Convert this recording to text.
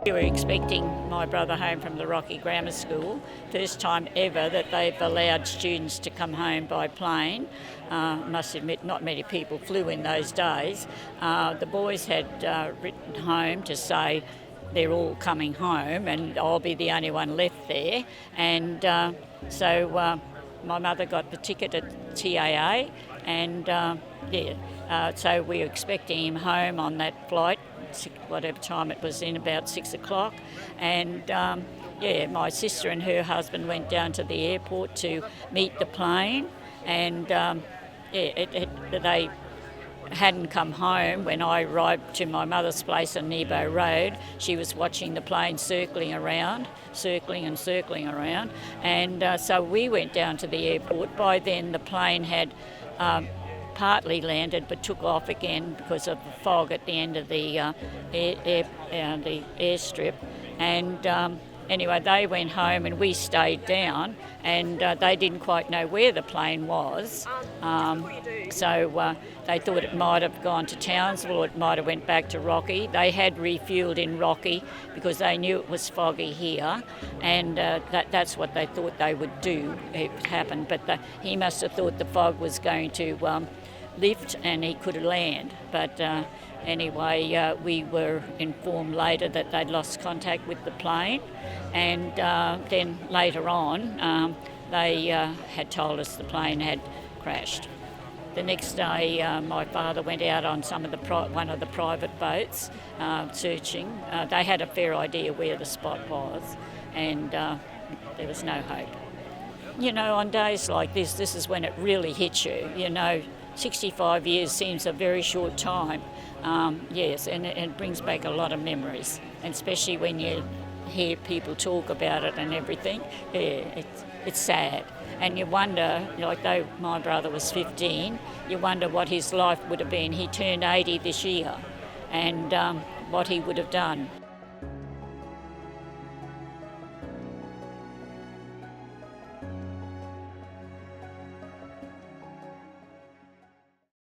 We were expecting my brother home from the Rockhampton Grammar School. First time ever that they've allowed students to come home by plane. Must admit, not many people flew in those days. The boys had written home to say they're all coming home and I'll be the only one left there. And so my mother got the ticket at TAA and so we were expecting him home on that flight, whatever time it was in, about 6 o'clock. And my sister and her husband went down to the airport to meet the plane. And they hadn't come home when I arrived to my mother's place on Nebo Road. She was watching the plane circling around. And so we went down to the airport. By then the plane had partly landed but took off again because of the fog at the end of the the airstrip. And anyway, they went home and we stayed down, and they didn't quite know where the plane was. So they thought it might have gone to Townsville or it might have went back to Rocky. They had refuelled in Rocky because they knew it was foggy here, and that's what they thought they would do if it happened. But he must have thought the fog was going to lift and he could land. But anyway, we were informed later that they'd lost contact with the plane, and then later on they had told us the plane had crashed. The next day my father went out on one of the private boats searching. They had a fair idea where the spot was, and there was no hope. You know, on days like this is when it really hits you. You know, 65 years seems a very short time. Yes, and it brings back a lot of memories, and especially when you hear people talk about it and everything. Yeah, it's sad. And you wonder, like though my brother was 15, you wonder what his life would have been. He turned 80 this year, and what he would have done.